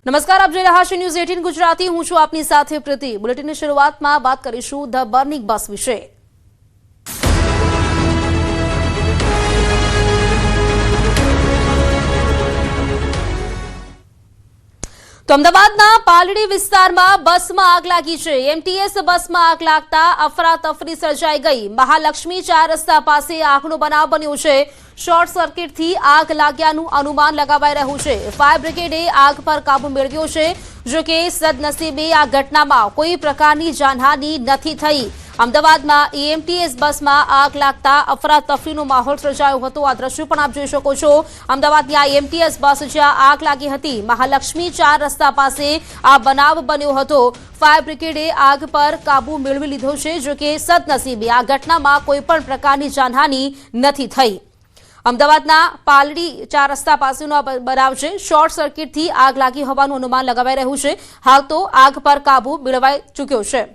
નમસ્કાર, આપ જોઈ રહ્યા છો ન્યૂઝ 18 ગુજરાતી। હું છું આપની સાથે પ્રીતિ। બુલેટિનની શરૂઆતમાં વાત કરીશું ધ બર્નિંગ બસ વિશે। તો અમદાવાદના પાલડી વિસ્તારમાં બસમાં આગ લાગી છે। એમટીએસ બસમાં આગ લાગતા અફરાતફરી સર્જાઈ ગઈ। મહાલક્ષ્મી 4 રસ્તા પાસે આગનો બનાવ બન્યો છે। શોર્ટ સર્કિટથી આગ લાગ્યાનું અનુમાન લગાવાઈ રહ્યું છે। ફાયર બ્રિગેડે આગ પર કાબુ મેળવ્યો છે। જો કે સદનસીબે આ ઘટનામાં કોઈ પ્રકારની જાનહાનિ નથી થઈ। અમદાવાદમાં એએમટીએસ બસમાં આગ લાગતા અફરાતફરીનો માહોલ સર્જાયો હતો। આ દ્રશ્યો પણ આપ જોઈ શકો છો। અમદાવાદની આ એએમટીએસ બસ જ્યાં આગ લાગી હતી, મહાલક્ષ્મી 4 રસ્તા પાસે આ બનાવ બન્યો હતો। ફાયર બ્રિગેડે આગ પર કાબુ મેળવી લીધો છે। જો કે સદનસીબે આ ઘટનામાં કોઈ પણ પ્રકારની જાનહાનિ નથી થઈ। અમદાવાદના પાલડી 4 રસ્તા પાસેનો બનાવ છે। શોર્ટ સર્કિટથી આગ લાગી હોવાનું અનુમાન લગાવાઈ રહ્યું છે। હાલ તો આગ પર કાબુ મેળવાઈ ચૂક્યો છે।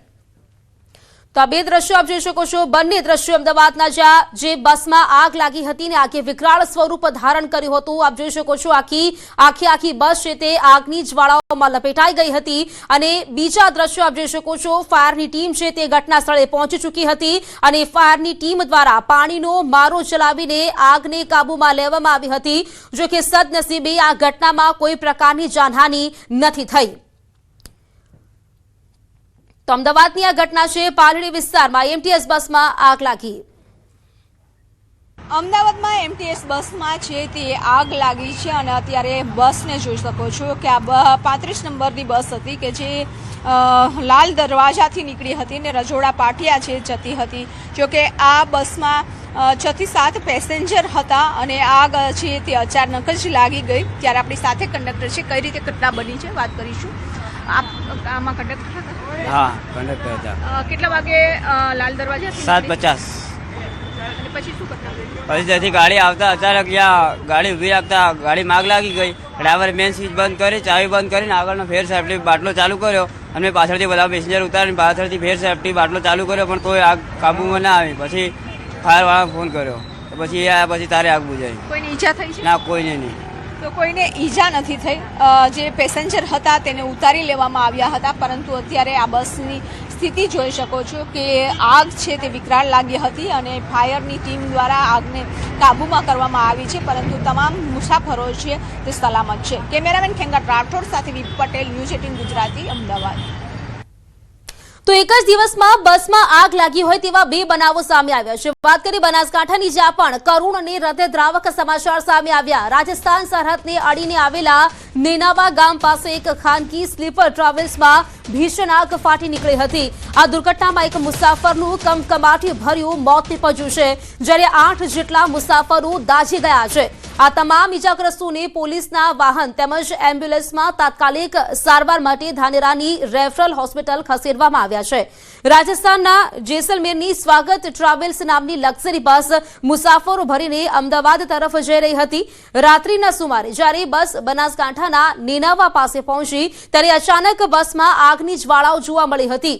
તો આ બે દ્રશ્યો આપ જોઈ શકો છો। બંને દ્રશ્યો અમદાવાદના જ્યાં જે બસમાં આગ લાગી હતી ને આગે વિકરાળ સ્વરૂપ ધારણ કર્યું હતું। આપ જોઈ શકો છો આખી બસ છે તે આગની જ્વાળાઓમાં લપેટાઈ ગઈ હતી। અને બીજા દ્રશ્યો આપ જોઈ શકો છો, ફાયરની ટીમ છે તે ઘટના સ્થળે પહોંચી ચૂકી હતી અને ફાયરની ટીમ દ્વારા પાણીનો મારો ચલાવીને આગને કાબૂમાં લેવામાં આવી હતી। જો કે સદનસીબે આ ઘટનામાં કોઈ પ્રકારની જાનહાનિ નથી થઈ। તો અમદાવાદની આ ઘટના છે। પાલડી વિસ્તારમાં એમટીએસ બસમાં આગ લાગી। અમદાવાદમાં એમટીએસ બસમાં છે તે આગ લાગી છે અને અત્યારે બસને જોઈ શકો છો કે આ 35 નંબરની બસ હતી કે જે લાલ દરવાજાથી નીકળી હતી અને રજોડા પાટિયા છે જતી હતી। જોકે આ બસમાં 6 થી 7 પેસેન્જર હતા અને આગ છે તે અચાનક જ લાગી ગઈ। ત્યારે આપણી સાથે કંડક્ટર છે, કઈ રીતે ઘટના બની છે વાત કરીશું। આમાં કંડક્ટર હતા? हाँ कंडक्टर था। કેટલા વાગે લાલ દરવાજા 7:50 અને પછી શું ઘટના થઈ? પછી ત્યાંથી ગાડી આવતા અચાનક ત્યાં ગાડી ઊભી રાખતા ગાડી આગ લાગી ગઈ। ડ્રાઈવરે મેન સ્વિચ બંધ કરી, ચાવી બંધ કરીને આગળનો ફેર સેફ્ટી બાટલો ચાલુ કર્યો અને પાછળથી બધા પેસેન્જર ઉતારીને પાછળથી ફેર સેફ્ટી બાટલો ચાલુ કર્યો પણ કોઈ આગ કાબૂમાં ના આવી। પછી ફાયરવાળાને ફોન કર્યો તો પછી એ આવ્યા, પછી તારે આગ બુઝાઈ। કોઈને ઈજા થઈ છે? ના, કોઈને નહીં। તો કોઈને ઈજા નથી થઈ। જે પેસેન્જર હતા તેને ઉતારી લેવામાં આવ્યા હતા, પરંતુ અત્યારે આ બસની સ્થિતિ જોઈ શકો છો કે આગ છે તે વિકરાળ લાગી હતી અને ફાયરની ટીમ દ્વારા આગને કાબૂમાં કરવામાં આવી છે, પરંતુ તમામ મુસાફરો છે તે સલામત છે। કેમેરામેન ખેંગાટ રાઠોડ સાથે વી પટેલ, ન્યૂઝ 18 ગુજરાતી, અમદાવાદ। તો એક જ દિવસમાં બસમાં આગ લાગી હોય તેવા બે બનાવો સામે આવ્યા છે। વાત કરી બનાસકાંઠાની, જ્યાં પણ કરુણ અને હૃદયદ્રાવક સમાચાર સામે આવ્યા। રાજસ્થાન સરહદને અડીને આવેલા નેનાવા ગામ પાસે એક ખાનગી સ્લીપર ટ્રાવેલ્સમાં ભીષણ આગ ફાટી નીકળી હતી। આ દુર્ઘટનામાં એક મુસાફરનું કમકમાટી ભર્યું મોત નીપજ્યું છે, જ્યારે 8 જેટલા મુસાફરો દાઝી ગયા છે। આ તમામ ઇજાગ્રસ્તોને પોલીસના વાહન તેમજ એમ્બ્યુલન્સમાં તાત્કાલિક સારવાર માટે ધાનેરાની રેફરલ હોસ્પિટલ ખસેડવામાં આવ્યા છે। રાજસ્થાનના જેસલમેરની સ્વાગત ટ્રાવેલ્સ નામની લક્ઝરી બસ મુસાફરો ભરીને અમદાવાદ તરફ જઈ રહી હતી। રાત્રિના સુમારે જ્યારે બસ બનાસકાંઠાના નેનાવા પાસે પહોંચી ત્યારે અચાનક બસમાં આગની જ્વાળાઓ જોવા મળી હતી।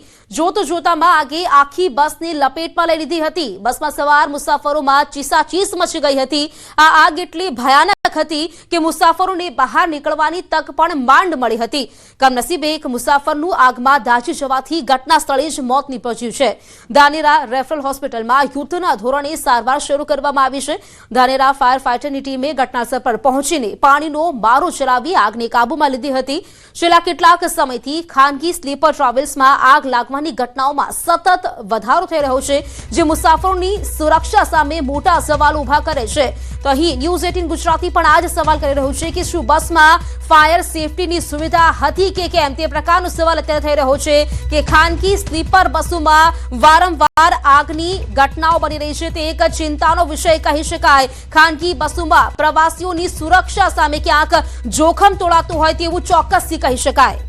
જોતામાં આગે આખી બસને લપેટમાં લઈ લીધી હતી। બસમાં સવાર મુસાફરોમાં ચીસાચીસ મચી ગઈ હતી। આ આગ એટલી ભયાનક હતી કે મુસાફરોને બહાર નીકળવાની તક પણ માંડ મળી હતી। કમનસીબે એક મુસાફરનું આગમાં દાઝી જવાથી ઘટના સ્થળે જ મોત નીપજ્યું છે। ધાનેરા રેફરલ હોસ્પિટલમાં યુદ્ધના ધોરણે સારવાર શરૂ કરવામાં આવી છે। ધાનેરા ફાયર ફાઈટરની ટીમે ઘટનાસ્થળ પર પહોંચીને પાણીનો મારો ચલાવી આગને કાબૂમાં લીધી હતી। છેલ્લા કેટલાક સમયથી ખાનગી સ્લીપર ટ્રાવેલ્સમાં આગ લાગવાની ઘટનાઓમાં સતત વધારો થઈ રહ્યો છે, જે મુસાફરોની સુરક્ષા સામે મોટા સવાલો ઉભા કરે છે। તો અહીં ન્યૂઝ 18 ગુજરાતી પણ આ જ સવાલ કરી રહ્યું છે કે શું બસમાં ફાયર સેફટીની સુવિધા હતી કે કેમ? તે પ્રકારનો સવાલ અત્યારે થઈ રહ્યો છે કે ખાનગી સ્લીપર બસોમાં વારંવાર આગની ઘટનાઓ બની રહી છે। તે એક ચિંતાનો વિષય કહી શકાય। ખાનગી બસોમાં પ્રવાસીઓની સુરક્ષા સામે ક્યાંક જોખમ તોડાતું હોય તેવું ચોક્કસથી કહી શકાય।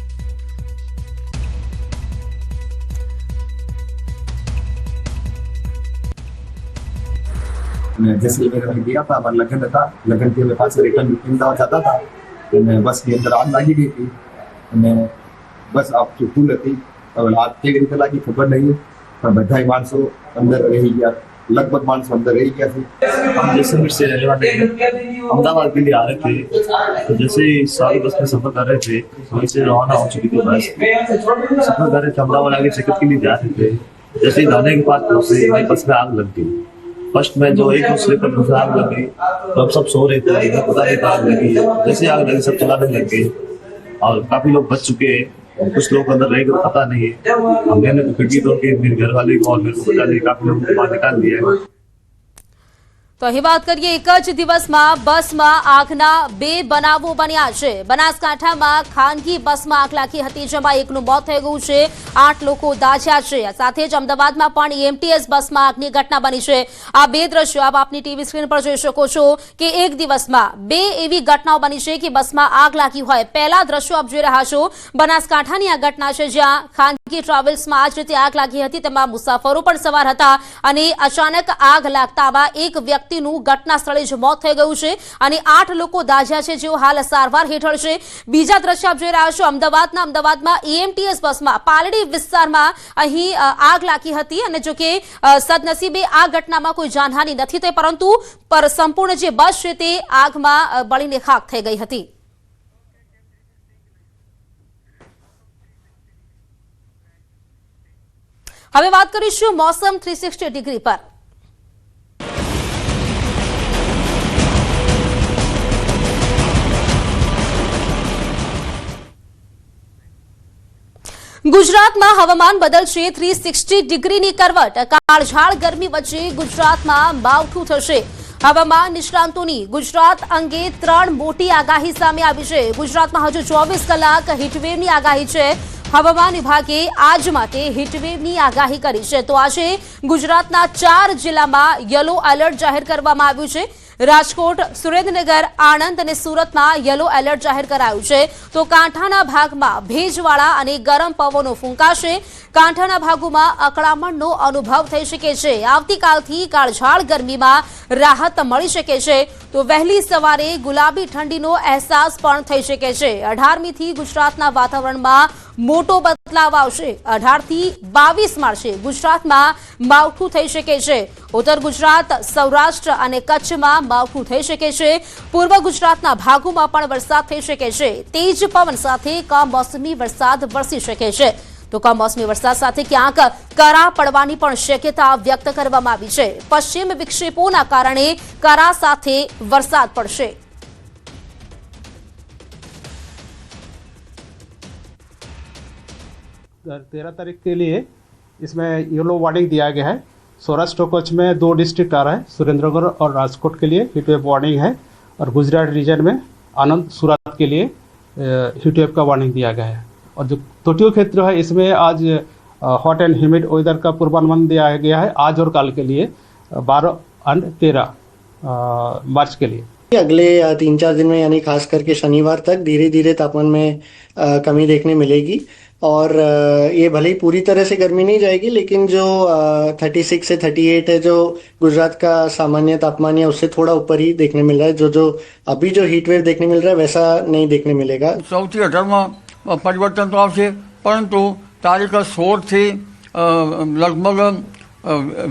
जैसलमेर में गया था, हमारा लगन था। लगन के मैं पास रिटर्न अहमदाबाद जाता था तो मैं बस के अंदर आग लगी गई थी અને બસ આખી ફૂલ હતી। હવે આગ કેવી રીતે લાગી ખબર નહીં, પણ બધા માણસો અંદર રહી ગયા। लगभग मानस अंदर रही गया थी। हम जैसलमेर से रहने वाले हैं, अहमदाबाद के लिए आ रहे थे। तो जैसे ही सारी बस में सफर कर रहे थे, वहीं से रवाना हो चुकी थी बस। सफर कर रहे थे, अहमदाबाद आगे चेकअप के लिए जा रहे थे। जैसे ही जाने के बाद बस में आग लग गई। फर्स्ट में जो एक दूसरे पर दूसरा आग लग गई, तो हम सब सो रहे थे, पता नहीं आग लगी। जैसे आग लगी सब चलाने लग गए और काफी लोग बच चुके हैं। कुछ लोग अंदर रह गए पता नहीं है। मैंने तो खिड़की तोड़ के मेरे घर वाले को और मेरे को बता दिया, काफी लोगों को बाहर निकाल दिया है। તો અહીં વાત કરીએ એક જ દિવસમાં બસમાં આગના બે બનાવો બન્યા છે। બનાસકાંઠામાં ખાનગી બસમાં આગ લાગી હતી, જેમાં એકનું મોત થઈ ગયું છે, 8 લોકો દાઝ્યા છે। સાથે જ અમદાવાદમાં પણ એએમટીએસ બસમાં આગની ઘટના બની છે। આ બે દ્રશ્યો આપ આપની ટીવી સ્ક્રીન પર જોઈ શકો છો કે એક દિવસમાં બે એવી ઘટનાઓ બની છે કે બસમાં આગ લાગી હોય। પહેલા દ્રશ્યો આપ જોઈ રહ્યા છો, બનાસકાંઠાની આ ઘટના છે, જ્યાં ખાનગી ટ્રાવેલ્સમાં આ જ રીતે આગ લાગી હતી। તેમાં મુસાફરો પણ સવાર હતા અને અચાનક આગ લાગતા આવા એક વ્યક્તિનું ઘટના સ્થળે જ મોત થઈ ગયું છે અને 8 લોકો દાઝ્યા છે, જેઓ હાલ સારવાર હેઠળ છે। બીજા દ્રશ્ય આપ જોઈ રહ્યા છો અમદાવાદમાં એએમટીએસ બસમાં પાલડી વિસ્તારમાં અહીં આગ લાગી હતી અને જો કે સદનસીબે આ ઘટનામાં કોઈ જાનહાનિ નથી થઈ, પરંતુ સંપૂર્ણ જે બસ છે તે આગમાં બળીને ખાખ થઈ ગઈ હતી। હવે વાત કરીશું મોસમ 360 ડિગ્રી પર। ગુજરાતમાં હવામાન બદલશે 360 ડિગ્રીની કરવટ। કાળઝાળ ગરમી વચ્ચે ગુજરાતમાં માવઠું થશે। હવામાન નિષ્ણાંતોની ગુજરાત અંગે 3 મોટી આગાહી સામે આવી છે। ગુજરાતમાં હજુ 24 કલાક હીટવેવની આગાહી છે। હવામાન વિભાગે આજ માટે હીટવેવની આગાહી કરી છે। તો આજે ગુજરાતના 4 જિલ્લામાં યલો એલર્ટ જાહેર કરવામાં આવ્યું છે। રાજકોટ, સુરેન્દ્રનગર, આણંદ અને સુરતમાં યલો એલર્ટ જાહેર કરાયું છે। તો કાંઠાના ભાગમાં ભેજવાળા અને ગરમ પવનો ફૂંકાશે। કાંઠાના ભાગોમાં અકળામણનો અનુભવ થઈ શકે છે। આવતીકાલથી કાળઝાળ ગરમીમાં રાહત મળી શકે છે। તો વહેલી સવારે ગુલાબી ઠંડીનો અહેસાસ પણ થઈ શકે છે। 18મીથી ગુજરાતના વાતાવરણમાં મોટો બદલાવ આવશે। 18 થી 22 માર્ચે ગુજરાતમાં માવઠું થઈ શકે છે। ઉત્તર ગુજરાત, સૌરાષ્ટ્ર અને કચ્છમાં માવઠું થઈ શકે છે। પૂર્વ ગુજરાતના ભાગોમાં પણ વરસાદ થઈ શકે છે। તેજ પવન સાથે કમોસમી વરસાદ વરસી શકે છે। તો કમોસમી વરસાદ સાથે ક્યાંક કરા પડવાની પણ શક્યતા વ્યક્ત કરવામાં આવી છે। પશ્ચિમ વિક્ષેપોના કારણે કરા સાથે વરસાદ પડશે। 13 तारीख के लिए इसमें येलो वार्निंग दिया गया है। सौराष्ट्र और कच्छ में 2 डिस्ट्रिक्ट आ रहा है, सुरेंद्रनगर और राजकोट के लिए हीटवेव वार्निंग है और गुजरात रीजन में आनंद, सूरत के लिए हीटवेव का वार्निंग दिया गया है। और जो तटीय क्षेत्र है इसमें आज हॉट एंड ह्यूमिड वेदर का पूर्वानुमान दिया गया है आज और कल के लिए 12 और 13 मार्च के लिए। अगले 3-4 दिन में यानी खास करके शनिवार तक धीरे धीरे तापमान में कमी देखने मिलेगी और ये भले ही पूरी तरह से गर्मी नहीं जाएगी, लेकिन जो 36 से 38 है जो गुजरात का सामान्य तापमान है उससे थोड़ा ऊपर ही देखने मिल रहा है। जो अभी जो हीट वेव देखने मिल रहा है वैसा नहीं देखने मिलेगा। 18 परिवर्तन तो आवशे, परंतु तारीख 16 થી લગભગ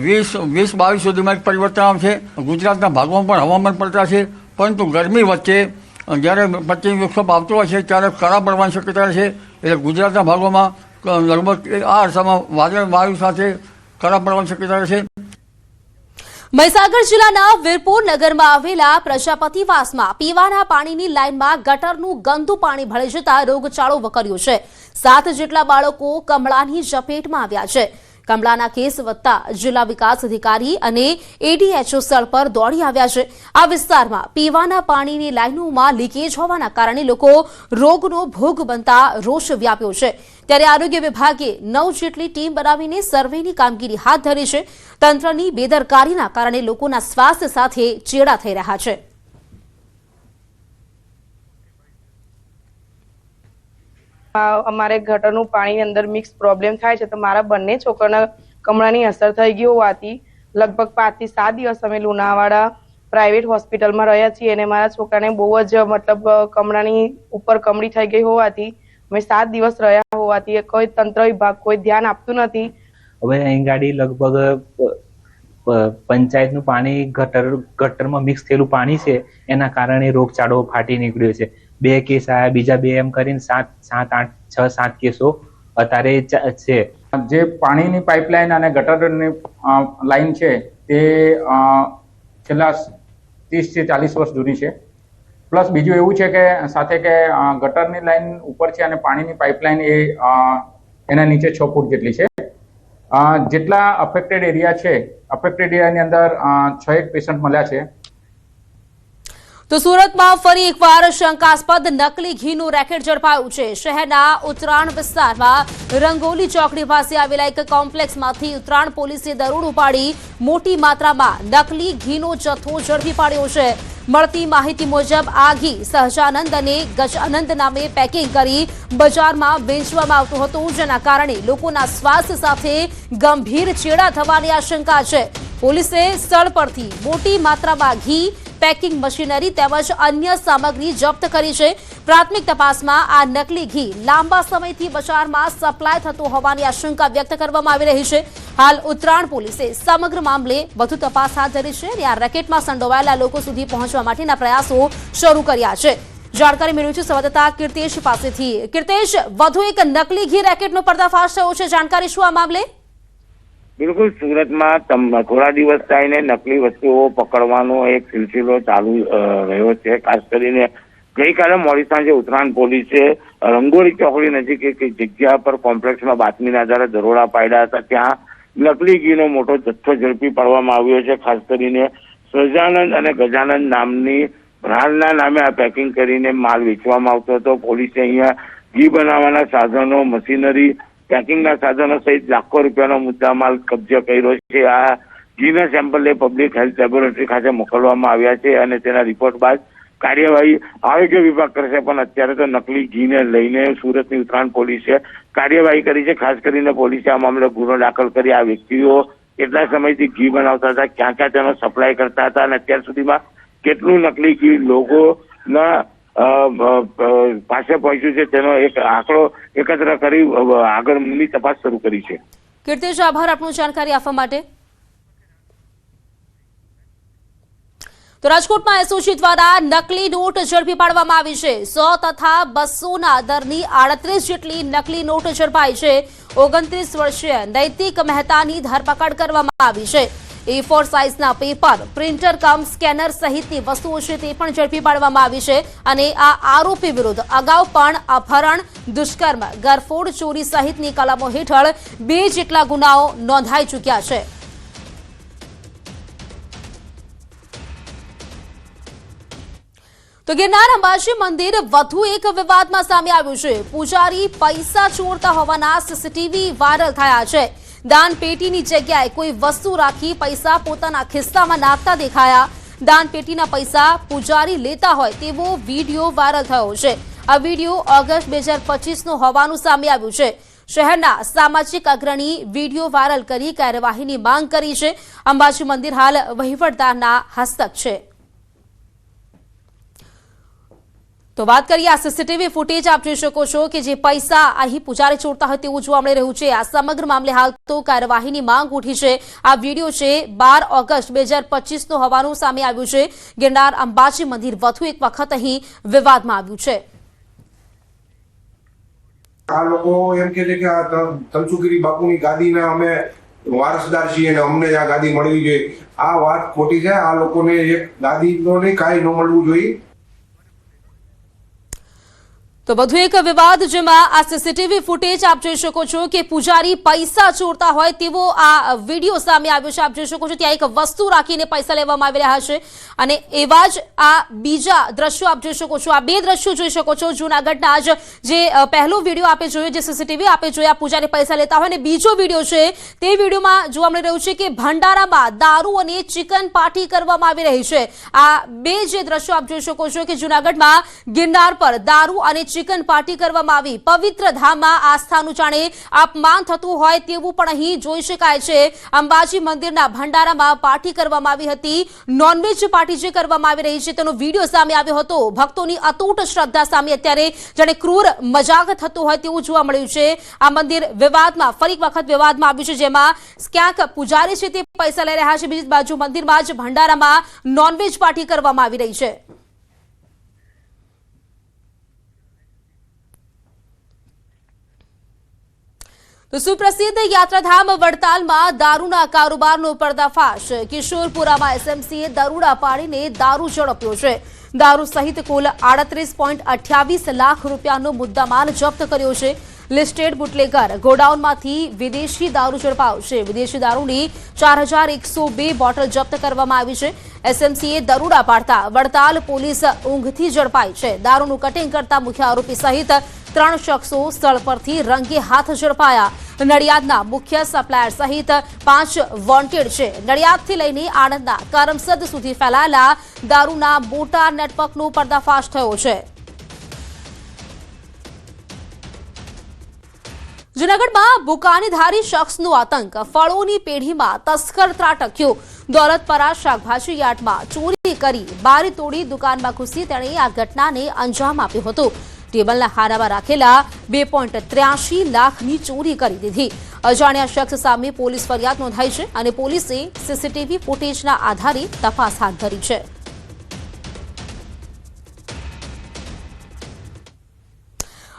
20-22 સુધીમાં એક પરિવર્તન આવશે। ગુજરાતના ભાગોમાં પણ હવામાન પલટા છે, પરંતુ ગરમી વચ્ચે જ્યારે પશ્ચિમ વિક્ષેપ આવતો હોય છે ત્યારે કરા પડવાની શક્યતા છે। એટલે ગુજરાતના ભાગોમાં લગભગ આ અરસામાં વાદળ વાયુ સાથે કરા પડવાની શક્યતા છે। મહીસાગર જિલ્લાના વીરપુર નગરમાં આવેલા પ્રજાપતિવાસમાં પીવાના પાણીની લાઇનમાં ગટરનું ગંદુ પાણી ભળી જતા રોગચાળો વકર્યો છે। 7 જેટલા બાળકો કમળાની ઝપેટમાં આવ્યા છે। કમળાના કેસ વધતા જિલ્લા વિકાસ અધિકારી અને એડીએચઓ સ્થળ પર દોડી આવ્યા છે। આ વિસ્તારમાં પીવાના પાણીની લાઇનોમાં લીકેજ હોવાના કારણે લોકો રોગનો ભોગ બનતા રોષ વ્યાપ્યો છે। ત્યારે આરોગ્ય વિભાગે 9 જેટલી ટીમ બનાવીને સર્વેની કામગીરી હાથ ધરી છે। તંત્રની બેદરકારીના કારણે લોકોના સ્વાસ્થ્ય સાથે ચેડા થઈ રહ્યા છે। અમારે ગટરનું પાણી અંદર મિક્સ પ્રોબ્લેમ થાય છે, તો મારા બંને છોકરાના કમળાની અસર થઈ ગઈ હોવાથી લગભગ 5 થી 7 દિવસ અમે લુણાવાડા પ્રાઇવેટ હોસ્પિટલમાં રહ્યા છીએ અને મારા છોકરાને બહુ જ મતલબ કમળાની ઉપર કમળી થઈ ગઈ હોવાથી અમે 7 દિવસ રહ્યા હોવાથી કોઈ તંત્ર વિભાગ કોઈ ધ્યાન આપતું નથી। હવે અહીં ગાડી લગભગ પંચાયતનું પાણી ગટરમાં મિક્સ થયેલું પાણી છે, એના કારણે રોગચાળો ફાટી નીકળ્યો છે. 2 કેસ આવ્યા, બીજા 2 એમ કરીને 6-7 કેસો અત્યારે છે. જે પાણીની પાઇપલાઇન અને ગટરની લાઈન છે તે છેલ્લા 30 થી 40 વર્ષ જૂની છે. પ્લસ બીજું એવું છે કે સાથે કે ગટરની લાઈન ઉપર છે અને પાણીની પાઇપલાઇન એ એના નીચે 6 ફૂટ જેટલી છે. જેટલા અફેક્ટેડ એરિયા છે, અફેક્ટેડ એરિયાની અંદર 6 પેશન્ટ મળ્યા છે. તો સુરતમાં ફરી એકવાર શંકાસ્પદ નકલી ઘીનું રેકેટ ઝડપાયું છે. શહેરના ઉત્તરાયણ વિસ્તારમાં રંગોલી ચોકડી પાસે આવેલા એક કોમ્પ્લેક્સમાંથી ઉત્તરાયણ પોલીસે દરોડો પાડી મોટી માત્રામાં નકલી ઘીનો જથ્થો ઝડપી પાડ્યો છે. મળતી માહિતી મુજબ આ ઘી સહજાનંદ અને ગજાનંદ નામે પેકિંગ કરી બજારમાં વેચવામાં આવતું હતું, જેના કારણે લોકોના સ્વાસ્થ્ય સાથે ગંભીર ચેડા થવાની આશંકા છે. પોલીસે સ્થળ પરથી મોટી માત્રામાં ઘી, પેકિંગ મશીનરી તેમજ અન્ય સામગ્રી જપ્ત કરી છે. પ્રાથમિક તપાસમાં આ નકલી ઘી લાંબા સમયથી બજારમાં સપ્લાય થતો હોવાની આશંકા વ્યક્ત કરવામાં આવી રહી છે. હાલ ઉત્તરાયણ પોલીસે સમગ્ર મામલે વધુ તપાસ હાથ ધરી છે અને આ રેકેટમાં સંડોવાયેલા લોકો સુધી પહોંચવા માટેના પ્રયાસો શરૂ કર્યા છે. જાણકારી મેળવી છે સંવાદદાતા કીર્તેશ પાસેથી. કીર્તેશ, વધુ એક નકલી ઘી રેકેટનો પર્દાફાશ થયો છે, જાણકારી શું આ મામલે? બિલકુલ, સુરતમાં થોડા દિવસ થઈને નકલી વસ્તુઓ પકડવાનો એક સિલસિલો ચાલુ રહ્યો છે. ખાસ કરીને ગઈકાલે મોડી સાંજે ઉત્તરાયણ પોલીસે રંગોળી ચોકડી નજીક એક જગ્યા પર કોમ્પ્લેક્સમાં બાતમીના આધારે દરોડા પાડ્યા હતા. ત્યાં નકલી ઘીનો મોટો જથ્થો ઝડપી પાડવામાં આવ્યો છે. ખાસ કરીને સહજાનંદ અને ગજાનંદ નામની બ્રાન્ડના નામે આ પેકિંગ કરીને માલ વેચવામાં આવતો હતો. પોલીસે અહીંયા ઘી બનાવવાના સાધનો, મશીનરી, પેકિંગના સાધનો સહિત લાખો રૂપિયાનો મુદ્દામાલ કબજે કર્યો છે. આ ઘીના સેમ્પલ પબ્લિક હેલ્થ લેબોરેટરી ખાતે મોકલવામાં આવ્યા છે અને તેના રિપોર્ટ બાદ કાર્યવાહી આરોગ્ય વિભાગ કરશે. પણ અત્યારે તો નકલી ઘીને લઈને સુરતની ઉત્તરાયણ પોલીસે કાર્યવાહી કરી છે. ખાસ કરીને પોલીસે આ મામલે ગુનો દાખલ કરી આ વ્યક્તિઓ કેટલા સમયથી ઘી બનાવતા હતા, ક્યાં ક્યાં તેનો સપ્લાય કરતા હતા અને અત્યાર સુધીમાં કેટલું નકલી ઘી લોકોના પાસે પહોંચ્યું છે તેનો એક આંકડો એકત્ર કરી આગળની તપાસ શરૂ કરી છે. કીર્તેશ, આભાર આપનું જાણકારી આપવા માટે. તો રાજકોટમાં એસઓજી દ્વારા નકલી નોટ ઝડપી પાડવામાં આવી છે. 100 તથા 200ના દરની 38 જેટલી નકલી નોટ ઝડપાઈ છે. 29 વર્ષીય નૈતિક મહેતાની ધરપકડ કરવામાં આવી છે. A4 સાઇઝના પેપર, પ્રિન્ટર કમ સ્કેનર સહિતની વસ્તુઓ છે તે પણ ઝડપી પાડવામાં આવી છે અને આ આરોપી વિરુદ્ધ અગાઉ પણ અપહરણ, દુષ્કર્મ, ગરફોડ, ચોરી સહિતની કલમો હેઠળ 2 જેટલા ગુનાઓ નોંધાઈ ચૂક્યા છે. તો ગિરનાર અંબાજી મંદિર વધુ એક વિવાદમાં સામે આવ્યું છે. પૂજારી પૈસા ચોરતા હોવાના સીસીટીવી વાયરલ થયા છે. દાન પેટીની જગ્યાએ કોઈ વસ્તુ રાખી પૈસા પોતાના ખિસ્સામાં નાખતા દેખાયા. દાન પેટીના પૈસા પૂજારી લેતા હોય તેવો વિડીયો વાયરલ થયો છે. આ વિડીયો ઓગસ્ટ 2025નો હોવાનું સામે આવ્યું છે. શહેરના સામાજિક અગ્રણી વિડીયો વાયરલ કરી કાર્યવાહીની માંગ કરી છે. અંબાજી મંદિર હાલ વહીવટદારના હસ્તક છે. તો વાત કરીએ આ સીસીટીવી ફૂટેજ આપ જોઈ શકો છો કે જે પૈસા અહીં પૂજારી ચોરતા હોય તેવું જોવા મળી રહ્યું છે. આ સમગ્ર મામલે હાલ તો કાર્યવાહીની માંગ ઉઠી છે. આ વિડીયો છે 12 ઓગસ્ટ 2025નો હોવાનું સામે આવ્યું છે. ગિરનાર અંબાજી મંદિર વધુ એક વખત અહીં વિવાદમાં આવ્યું છે. આ લોકો એમ કે છે કે આ તનસુખગીરી બાપુની ગાદીના અમે વારસદાર છીએ અને અમને આ ગાદી મળવી જોઈએ. આ વાત ખોટી છે. આ લોકોને એક ગાદીનો નહીં કાંઈ ન મળવું જોઈએ. તો વધુ એક વિવાદ જેમાં આ સીસીટીવી ફૂટેજ આપ જોઈ શકો છો કે પૂજારી પૈસા ચોરતા હોય તેવો આ વિડીયો સામે આવ્યો છે. આપ જોઈ શકો છો ત્યાં એક વસ્તુ રાખીને પૈસા લેવામાં આવી રહ્યા છે અને એવા જ આ બીજા દ્રશ્યો આપ જોઈ શકો છો. આ 2 દ્રશ્યો જોઈ શકો છો. જૂનાગઢના જ જે પહેલો વિડીયો આપે જોયો, જે સીસીટીવી આપે જોયા પૂજારી પૈસા લેતા હોય, અને બીજો વિડીયો છે તે વિડીયોમાં જોવા મળી રહ્યું છે કે ભંડારામાં દારૂ અને ચિકન પાર્ટી કરવામાં આવી રહી છે. આ 2 જે દ્રશ્યો આપ જોઈ શકો છો કે જૂનાગઢમાં ગિરનાર પર દારૂ અને ચિકન પાર્ટી કરવામાં આવી। પવિત્ર ધામમાં આસ્થાનું જાણે અપમાન થતું હોય તેવું પણ અહીં જોઈ શકાય છે। અંબાજી મંદિરના ભંડારામાં પાર્ટી કરવામાં આવી હતી। નોનવેજ પાર્ટી જે કરવામાં આવી રહી છે તેનો વિડીયો સામે આવ્યો હતો। ભક્તોની અતૂટ શ્રદ્ધા સામે અત્યારે જાણે ક્રૂર મજાક થતું હોય તેવું જોવા મળ્યું છે। આ મંદિર વિવાદમાં ફરી વખત વિવાદમાં આવ્યું છે, જેમાં ક્યાંક પૂજારી છે તે પૈસા લઈ રહ્યા છે, બીજી બાજુ મંદિરમાં જ ભંડારામાં નોનવેજ પાર્ટી કરવામાં આવી રહી છે। તો સુપ્રસિદ્ધ યાત્રાધામ વડતાલમાં દારૂના કારોબારનો પર્દાફાશ। કિશોરપુરામાં એસએમસીએ દરોડા પાડીને દારૂ ઝડપ્યો છે। દારૂ સહિત કુલ 38.28 લાખ રૂપિયાનો મુદ્દામાલ જપ્ત કર્યો છે। લિસ્ટેડ બુટલેગર ગોડાઉનમાંથી વિદેશી દારૂ ઝડપાયો છે। વિદેશી દારૂની 4102 બોટલ જપ્ત કરવામાં આવી છે। એસએમસીએ દરોડા પાડતા વડતાલ પોલીસ ઊંઘથી ઝડપાઈ છે। દારૂનું કટિંગ કરતા મુખ્ય આરોપી સહિત 3 શખ્સો સ્થળ પરથી રંગે હાથ ઝડપાયા। નડિયાદના મુખ્ય સપ્લાયર સહિત 5 વોન્ટેડ છે। નડિયાદથી લઈને આણંદના કરમસદ સુધી ફેલાયેલા દારૂના મોટા નેટવર્કનો પર્દાફાશ થયો છે। જૂનાગઢમાં બુકાનીધારી શખ્સનો આતંક। ફળોની પેઢીમાં તસ્કર ત્રાટક્યો। દોલતપરા શાકભાજી યાર્ડમાં ચોરી કરી બારી તોડી દુકાનમાં ઘૂસી તેણે આ ઘટનાને અંજામ આપ્યો હતો। ટેબલના ખાનામાં રાખેલા 2.83 લાખની ચોરી કરી દીધી। અજાણ્યા શખ્સ સામે પોલીસ ફરિયાદ નોંધાઈ છે અને પોલીસે સીસીટીવી ફૂટેજના આધારે તપાસ હાથ ધરી છે।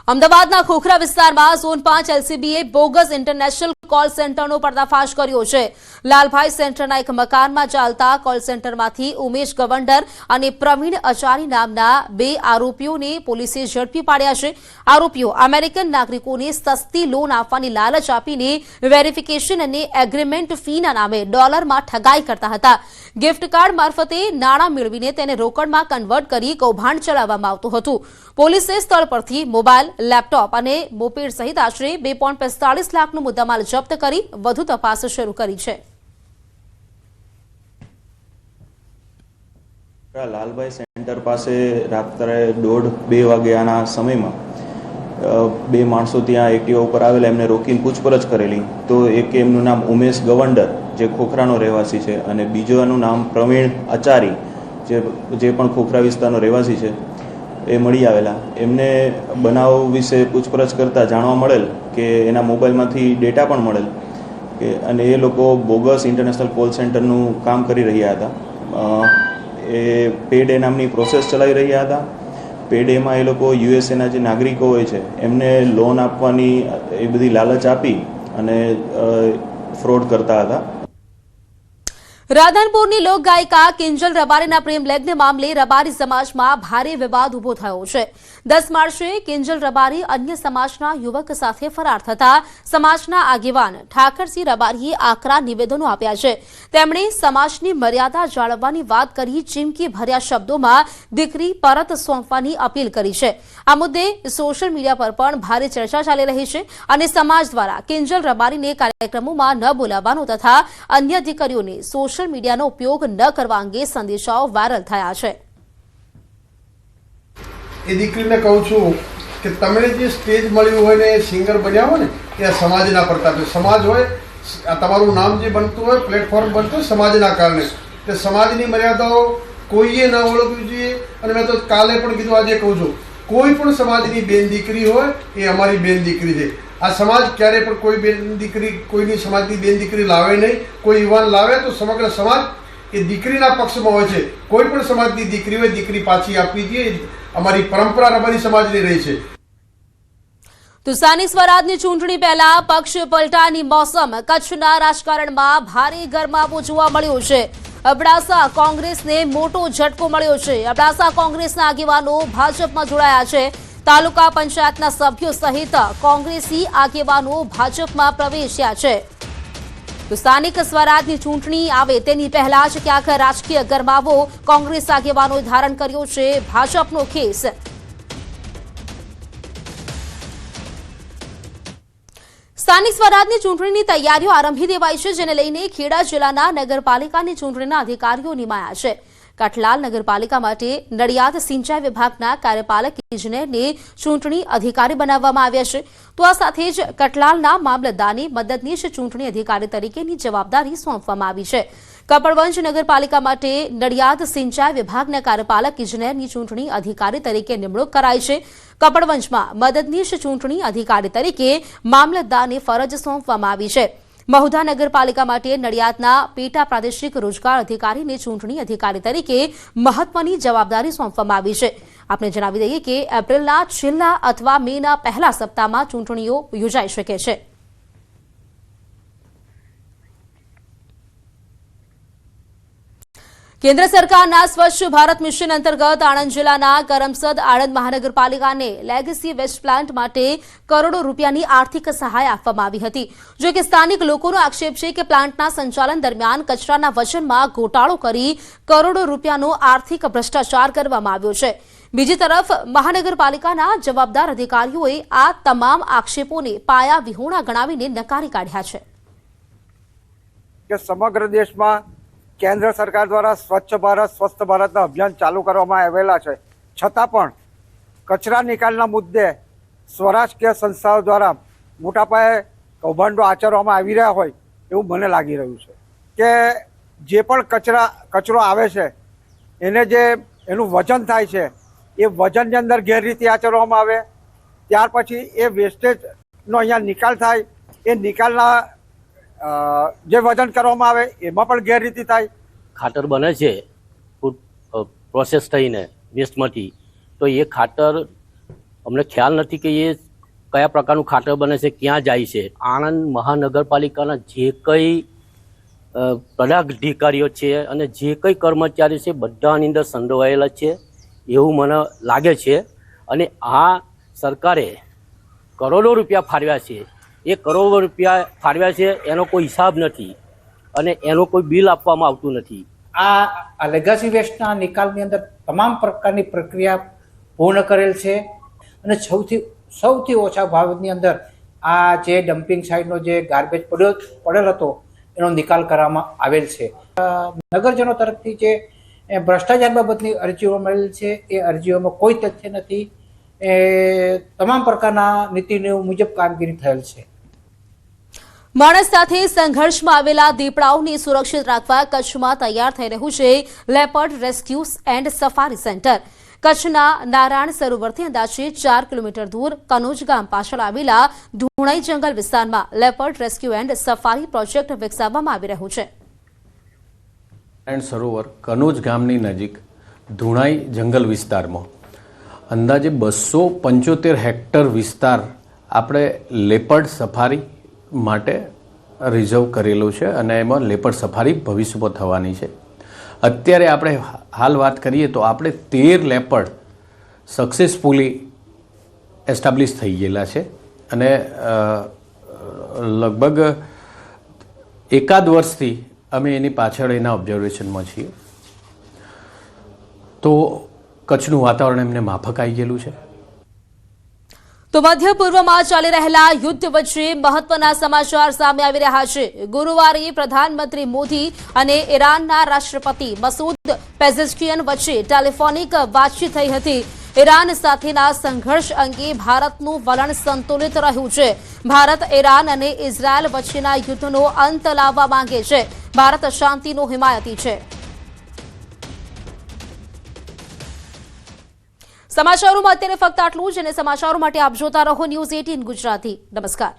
અમદાવાદના ખોખરા વિસ્તારમાં ઝોન 5 એલસીબીએ બોગસ ઇન્ટરનેશનલ કોલ સેન્ટરનો પર્દાફાશ કર્યો છે। લાલભાઈ સેન્ટરના એક મકાનમાં ચાલતા કોલ સેન્ટરમાંથી ઉમેશ ગવંડર અને પ્રવીણ અચારી નામના 2 આરોપીઓને પોલીસે ઝડપી પાડ્યા છે। આરોપીઓ અમેરિકન નાગરિકોને સસ્તી લોન આપવાની લાલચ આપીને વેરિફિકેશન અને એગ્રીમેન્ટ ફીના નામે ડોલરમાં ઠગાઈ કરતા હતા। ગિફ્ટ કાર્ડ મારફતે નાણાં મેળવીને તેને રોકડમાં કન્વર્ટ કરી કૌભાંડ ચલાવવામાં આવતું હતું। પોલીસે સ્થળ પરથી મોબાઈલ, લેપટોપ અને મોપેડ સહિત આશરે 2.45 લાખનો મુદ્દામાલ જપ્ત કરી વધુ તપાસ શરૂ કરી છે। લાલભાઈ સેન્ટર પાસે રાત્રે 1:30-2 વાગ્યાના સમયમાં 2 માણસો ત્યાં એક્ટિવા ઉપર આવેલા, એમને રોકીને પૂછપરછ કરેલી તો એક એમનું નામ ઉમેશ ગવંડર જે ખોખરાનો રહેવાસી છે અને બીજાનું નામ પ્રવીણ આચારી જે પણ ખોખરા વિસ્તારનો રહેવાસી છે એ મળી આવેલા। એમને બનાવ વિશે પૂછપરછ કરતાં જાણવા મળેલ કે એના મોબાઈલમાંથી ડેટા પણ મળેલ કે અને એ લોકો બોગસ ઇન્ટરનેશનલ કોલ સેન્ટરનું કામ કરી રહ્યા હતા। એ પેડ એ નામની પ્રોસેસ ચલાવી રહ્યા હતા। પેડ એમાં એ લોકો યુએસએના જે નાગરિકો હોય છે એમને લોન આપવાની એ બધી લાલચ આપી અને ફ્રોડ કરતા હતા। રાધનપુરની લોક ગાયિકા કિંજલ રબારીના પ્રેમ લગ્ન મામલે રબારી સમાજમાં ભારે વિવાદ ઉભો થયો છે। 10 માર્ચે કિંજલ રબારી અન્ય સમાજના યુવક સાથે ફરાર થતા સમાજના આગેવાન ઠાકરસિંહ રબારીએ આકરા નિવેદનો આપ્યા છે। તેમણે સમાજની મર્યાદા જાળવવાની વાત કરી ચીમકી ભર્યા શબ્દોમાં દીકરી પરત સોંપવાની અપીલ કરી છે। આ મુદ્દે સોશિયલ મીડિયા પર પણ ભારે ચર્ચા ચાલી રહી છે અને સમાજ દ્વારા કિંજલ રબારીને કાર્યક્રમોમાં ન બોલાવવાનો તથા અન્ય દીકરીઓને સોશિયલ મીડિયાનો ઉપયોગ ન કરવા અંગે સંદેશાઓ વાયરલ થયા છે। એ દીકરીને કહું છું કે તમને જે સ્ટેજ મળ્યું હોય ને સિંગર બન્યા હોય ને એ સમાજના પ્રતાપે સમાજ હોય આ તમારું નામ જે બનતું હોય પ્લેટફોર્મ બનતું હોય સમાજના કારણે તે સમાજની મર્યાદાઓ કોઈએ ના ઓળખવી જોઈએ। અને મેં તો કાલે પણ કીધું આજે કહું છું કોઈ પણ સમાજની બેન દીકરી હોય એ અમારી બેન દીકરી છે। આ સમાજ ક્યારે પણ કોઈ બેન દીકરી કોઈની સમાજની બેન દીકરી લાવે નહીં। કોઈ યુવાન લાવે તો સમગ્ર સમાજ એ દીકરીના પક્ષમાં હોય છે। કોઈ પણ સમાજની દીકરી હોય દીકરી પાછી આપવી જોઈએ, અમારી પરંપરા રબારી સમાજની રહી છે। તો સ્થાનિક સ્વરાજની ચૂંટણી પહેલા પક્ષ પલટાની મોસમ। કચ્છના રાજકારણમાં ભારે ગરમાવો જોવા મળ્યો છે। અબડાસા કોંગ્રેસને મોટો ઝટકો મળ્યો છે। અબડાસા કોંગ્રેસના આગેવાનો ભાજપમાં જોડાયા છે। તાલુકા પંચાયતના સભ્યો સહિત કોંગ્રેસી આગેવાનો ભાજપમાં પ્રવેશ્યા છે। તો સ્થાનિક સ્વરાજની ચૂંટણી આવે તેની પહેલા જ ક્યાંક રાજકીય ગરમાવો કોંગ્રેસ આગેવાનોએ ધારણ કર્યો છે ભાજપનો ખેસ। સ્થાનિક સ્વરાજની ચૂંટણીની તૈયારીઓ આરંભી દેવાઈ છે, જેને લઈને ખેડા જિલ્લાના નગરપાલિકાની ચૂંટણીના અધિકારીઓ નિમાયા છે। કઠલાલ નગરપાલિકા માટે નડિયાદ સિંચાઈ વિભાગના કાર્યપાલક ઇજનેરને ચૂંટણી અધિકારી બનાવવામાં આવ્યા છે. તો આ સાથે જ કઠલાલના મામલતદારને મદદનીશ ચૂંટણી અધિકારી તરીકેની જવાબદારી સોંપવામાં આવી છે. કપડવંજ નગરપાલિકા માટે નડિયાદ સિંચાઈ વિભાગના કાર્યપાલક ઇજનેરની ચૂંટણી અધિકારી તરીકે નિમણૂક કરાઈ છે. કપડવંજમાં મદદનીશ ચૂંટણી અધિકારી તરીકે મામલતદારને ફરજ સોંપવામાં આવી છે. મહુધા નગરપાલિકા માટે નડિયાદના પેટા પ્રાદેશિક રોજગાર અધિકારીને ચૂંટણી અધિકારી તરીકે મહત્વની જવાબદારી સોંપવામાં આવી છે. આપણે જણાવી દઈએ કે એપ્રિલના છેલ્લા અથવા મેના પહેલા સપ્તાહમાં ચૂંટણીઓ યોજાઈ શકે છે. કેન્દ્ર સરકારના સ્વચ્છ ભારત મિશન અંતર્ગત આણંદ જિલ્લાના કરમસદ આણંદ મહાનગરપાલિકાને લેગસી વેસ્ટ પ્લાન્ટ માટે કરોડો રૂપિયાની આર્થિક સહાય આપવામાં આવી હતી. જો કે સ્થાનિક લોકોનો આક્ષેપ છે કે પ્લાન્ટના સંચાલન દરમિયાન કચરાના વજનમાં ગોટાળો કરી કરોડો રૂપિયાનો આર્થિક ભ્રષ્ટાચાર કરવામાં આવ્યો છે. બીજી તરફ મહાનગરપાલિકાના જવાબદાર અધિકારીઓએ આ તમામ આક્ષેપોને પાયા વિહોણા ગણાવીને નકારી કાઢ્યા છે. કે સમગ્ર દેશમાં કેન્દ્ર સરકાર દ્વારા સ્વચ્છ ભારત સ્વસ્થ ભારતના અભિયાન ચાલુ કરવામાં આવેલા છે, છતાં પણ કચરા નિકાલના મુદ્દે સ્વરાજકીય સંસ્થાઓ દ્વારા મોટા પાયે કૌભાંડો આચરવામાં આવી રહ્યા હોય એવું મને લાગી રહ્યું છે. કે જે પણ કચરો આવે છે એને જે એનું વજન થાય છે એ વજનની અંદર ગેરરીતિ આચરવામાં આવે, ત્યાર પછી એ વેસ્ટેજનો અહીંયા નિકાલ થાય, એ નિકાલના જે વજન કરવામાં આવે એમાં પણ ગેરરીતિ થાય. ખાતર બને છે ફૂડ પ્રોસેસ થઈને વેસ્ટમાંથી, તો એ ખાતર અમને ખ્યાલ નથી કે એ કયા પ્રકારનું ખાતર બને છે, ક્યાં જાય છે. આણંદ મહાનગરપાલિકાના જે કંઈ પદાધિકારીઓ છે અને જે કંઈ કર્મચારી છે બધાની અંદર સંડોવાયેલા છે એવું મને લાગે છે. અને આ સરકારે કરોડો રૂપિયા ફાળવ્યા છે, એ કરોડો રૂપિયા ફાળવ્યા છે એનો કોઈ હિસાબ નથી અને એનો કોઈ બિલ આપવામાં આવતું નથી. આ લેગસી વેસ્ટના નિકાલની અંદર તમામ પ્રકારની પ્રક્રિયા પૂર્ણ કરેલ છે અને સૌથી ઓછા ભાવની અંદર આ જે ડમ્પિંગ સાઇડનો જે ગાર્બેજ પડેલ હતો એનો નિકાલ કરવામાં આવેલ છે. નગરજનો તરફથી જે ભ્રષ્ટાચાર બાબતની અરજીઓ મળેલ છે એ અરજીઓમાં કોઈ તથ્ય નથી. તમામ પ્રકારના નીતિ નિયમ મુજબ કામગીરી થયેલ છે. માણસ સાથે સંઘર્ષમાં આવેલા દીપડાઓને સુરક્ષિત રાખવા કચ્છમાં તૈયાર થઈ રહ્યું છે leopard rescue and safari centre. કચ્છના નારાયણ સરોવરથી અંદાજે 4 કિલોમીટર દૂર કનોજ ગામ પાછળ આવેલા ધૂણાઈ જંગલ વિસ્તારમાં leopard rescue and safari project વિકસાવવામાં આવી રહ્યું છે. નારાયણ સરોવર કનોજ ગામની નજીક ધૂણાઈ જંગલ વિસ્તારમાં અંદાજે 275 હેક્ટર વિસ્તાર આપણે લેપર્ડ સફારી માટે રિઝર્વ કરેલું છે અને એમાં લેપર્ડ સફારી ભવિષ્યમાં થવાની છે. અત્યારે આપણે હાલ વાત કરીએ તો આપણે 13 લેપર્ડ સક્સેસફુલી એસ્ટાબ્લિશ થઈ ગયેલા છે અને લગભગ એકાદ વર્ષથી અમે એની પાછળ એના ઓબ્ઝર્વેશનમાં છીએ. તો કચ્છનું વાતાવરણ એમને માફક આવી ગયેલું છે. તો મધ્ય પૂર્વમાં ચાલી રહેલા યુદ્ધ વચ્ચે મહત્વના સમાચાર સામે આવી રહ્યા છે. ગુરુવારે પ્રધાનમંત્રી મોદી અને ઈરાનના રાષ્ટ્રપતિ મસૂદ પેઝેશ્કિયન વચ્ચે ટેલિફોનિક વાતચીત થઈ હતી. ઈરાન સાથેના સંઘર્ષ અંગે ભારતનું વલણ સંતુલિત રહ્યું છે. ભારત ઈરાન અને ઇઝરાયલ વચ્ચેના યુદ્ધનો અંત લાવવા માંગે છે. ભારત શાંતિનો હિમાયતી છે. સમાચારોમાં અત્યારે ફક્ત આટલું જ અને સમાચારો માટે આપ જોતા રહો ન્યૂઝ 18 ગુજરાતી. નમસ્કાર.